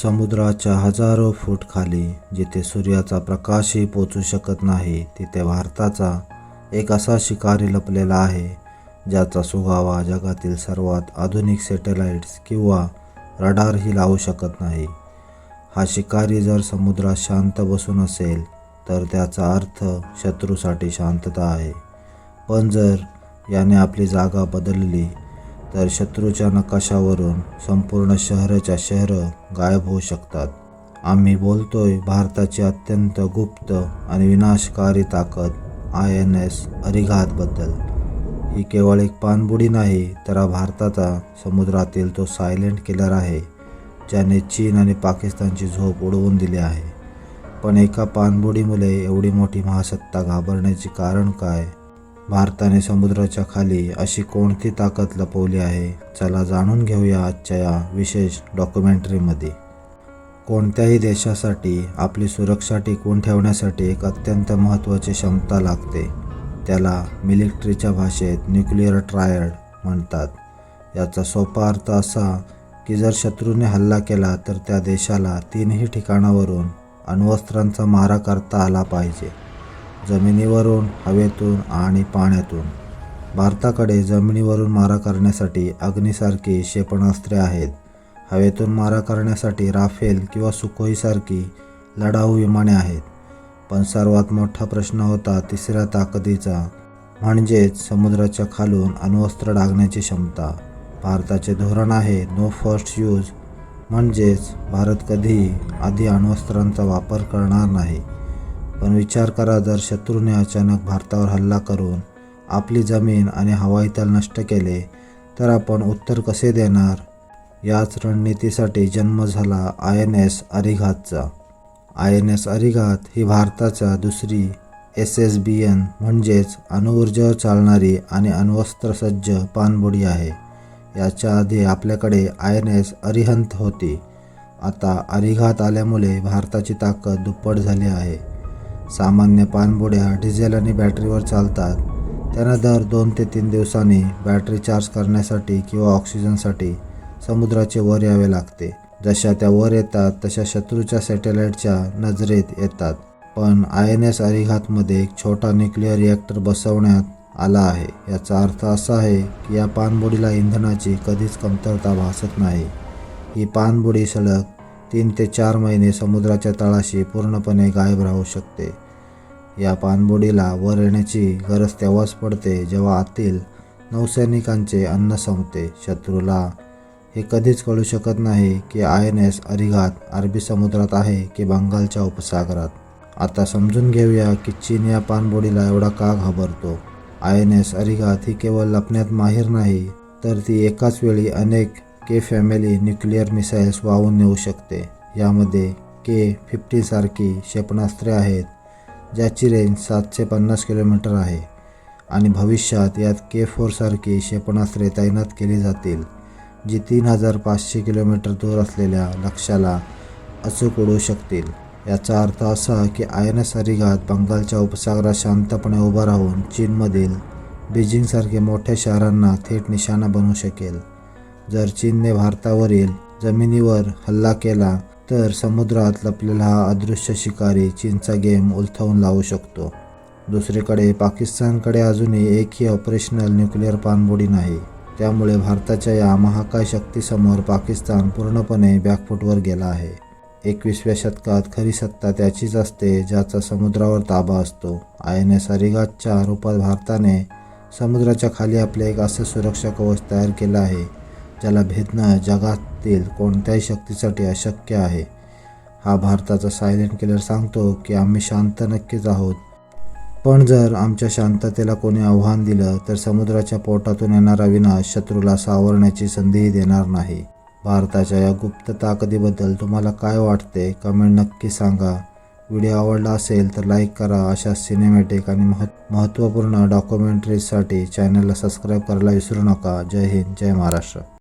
समुद्राच्या हजारो फूट खाली जिथे सूर्याचा प्रकाशही पोचू शकत नाही, तिथे भारताचा एक असा शिकारी लपलेला आहे ज्याचा सुगावा जगातील सर्वात आधुनिक सॅटेलाइट्स किंवा रडारही लावू शकत नाही. हा शिकारी जर समुद्रात शांत बसून असेल तर त्याचा अर्थ शत्रूसाठी शांतता आहे. पण जर याने आपली जागा बदलली तर शत्रूच्या नकाशावरून संपूर्ण शहरं गायब होऊ शकतात. आम्ही बोलतोय भारताची अत्यंत गुप्त आणि विनाशकारी ताकद INS अरिघातबद्दल. ही केवळ एक पाणबुडी नाही तर हा भारताचा समुद्रातील तो सायलेंट किलर आहे ज्याने चीन आणि पाकिस्तानची झोप उडवून दिली आहे. पण एका पाणबुडीमुळे एवढी मोठी महासत्ता घाबरण्याचे कारण काय? भारताने समुद्राच्या खाली अशी कोणती ताकद लपवली आहे? चला जाणून घेऊया आजच्या या विशेष डॉक्युमेंटरीमध्ये. कोणत्याही देशासाठी आपली सुरक्षा टिकवून ठेवण्यासाठी एक अत्यंत महत्त्वाची क्षमता लागते. त्याला मिलिटरीच्या भाषेत न्यूक्लिअर ट्रायड म्हणतात. याचा सोपा अर्थ असा की जर शत्रूने हल्ला केला तर त्या देशाला 3ही ठिकाणावरून अण्वस्त्रांचा मारा करता आला पाहिजे. जमिनीवरून, हवेतून आणि पाण्यातून. भारताकडे जमिनीवरून मारा करण्यासाठी अग्नीसारखी क्षेपणास्त्रे आहेत. हवेतून मारा करण्यासाठी राफेल किंवा सुखोईसारखी लढाऊ विमाने आहेत. पण सर्वात मोठा प्रश्न होता तिसऱ्या ताकदीचा, म्हणजेच समुद्राच्या खालून अण्वस्त्र डागण्याची क्षमता. भारताचे धोरण आहे नो फर्स्ट यूज, म्हणजेच भारत कधीही आधी अण्वस्त्रांचा वापर करणार नाही. पण विचार करा, जर शत्रूने अचानक भारतावर हल्ला करून आपली जमीन आणि हवाई तळ नष्ट केले तर आपण उत्तर कसे देणार? याच रणनीतीसाठी जन्म झाला INS अरिघातचा. INS अरिघात ही भारताच्या दुसरी SSBN म्हणजेच अणुऊर्जेवर चालणारी आणि अण्वस्त्रसज्ज पाणबुडी आहे. याच्या आधी आपल्याकडे INS अरिहंत होती. आता अरिघात आल्यामुळे भारताची ताकद दुप्पट झाली आहे. सामान्य पाणबुड्या डिझेल आणि बॅटरीवर चालतात. त्यांना दर 2 ते 3 दिवसांनी बॅटरी चार्ज करण्यासाठी किंवा ऑक्सिजनसाठी समुद्राचे वर यावे लागते. जशा त्या वर येतात तशा शत्रूच्या सॅटेलाइटच्या नजरेत येतात. पण INS अरिघातमध्ये एक छोटा न्यूक्लिअर रिॲक्टर बसवण्यात आला आहे. याचा अर्थ असा आहे की या पाणबुडीला इंधनाची कधीच कमतरता भासत नाही. ही पाणबुडी सलग 3 ते 4 महिने समुद्राच्या तळाशी पूर्णपणे गायब राहू शकते. या पाणबुडीला वर येण्याची गरज तेव्हाच पडते जेव्हा आतील नौसैनिकांचे अन्न संपते. शत्रूला हे कधीच कळू शकत नाही की INS अरिघात अरबी समुद्रात आहे की बंगालच्या उपसागरात. आता समजून घेऊया की चीन या पाणबुडीला एवढा का घाबरतो. INS अरिघात ही केवळ लपण्यात माहीर नाही तर ती एकाच वेळी अनेक K फॅमिली न्यूक्लिअर मिसाईल्स वाहून नेऊ शकते. यामध्ये K-15 सारखी क्षेपणास्त्रे आहेत ज्याची रेंज 750 किलोमीटर आहे आणि भविष्यात यात K4 सारखी क्षेपणास्त्रे तैनात केली जातील जी 3500 किलोमीटर दूर असलेल्या लक्ष्याला अचूक उडवू शकतील. याचा अर्थ असा की INS अरिघात बंगालच्या उपसागरात शांतपणे उभा राहून चीनमधील बीजिंगसारख्या मोठ्या शहरांना थेट निशाणा बनवू शकेल. जर चीनने भारतावरील जमिनीवर हल्ला केला तर समुद्रात लपलेला हा अदृश्य शिकारी चीनचा गेम उलथवून लावू शकतो. दुसरीकडे पाकिस्तानकडे अजूनही एकही ऑपरेशनल न्यूक्लिअर पाणबुडी नाही. त्यामुळे भारताच्या या महाकाय शक्तीसमोर पाकिस्तान पूर्णपणे बॅकफूटवर गेला आहे. 21व्या शतकात खरी सत्ता त्याचीच असते ज्याचा समुद्रावर ताबा असतो. INS अरिघातच्या रूपात भारताने समुद्राच्या खाली आपले एक असं सुरक्षा कवच तयार केलं आहे ज्याला भेदणं जगातील कोणत्याही शक्तीसाठी अशक्य आहे. हा भारताचा सायलेंट किलर सांगतो की आम्ही शांत नक्कीच आहोत, पण जर आमच्या शांततेला कोणी आव्हान दिलं तर समुद्राच्या पोटातून येणारा विनाश शत्रूला सावरण्याची संधीही देणार नाही. भारताच्या या गुप्त ताकदीबद्दल तुम्हाला काय वाटते? कमेंट नक्की सांगा. व्हिडिओ आवडला असेल तर लाईक करा. अशा सिनेमॅटिक आणि महत्त्वपूर्ण डॉक्युमेंटरीजसाठी चॅनलला सबस्क्राईब करायला विसरू नका. जय हिंद, जय महाराष्ट्र.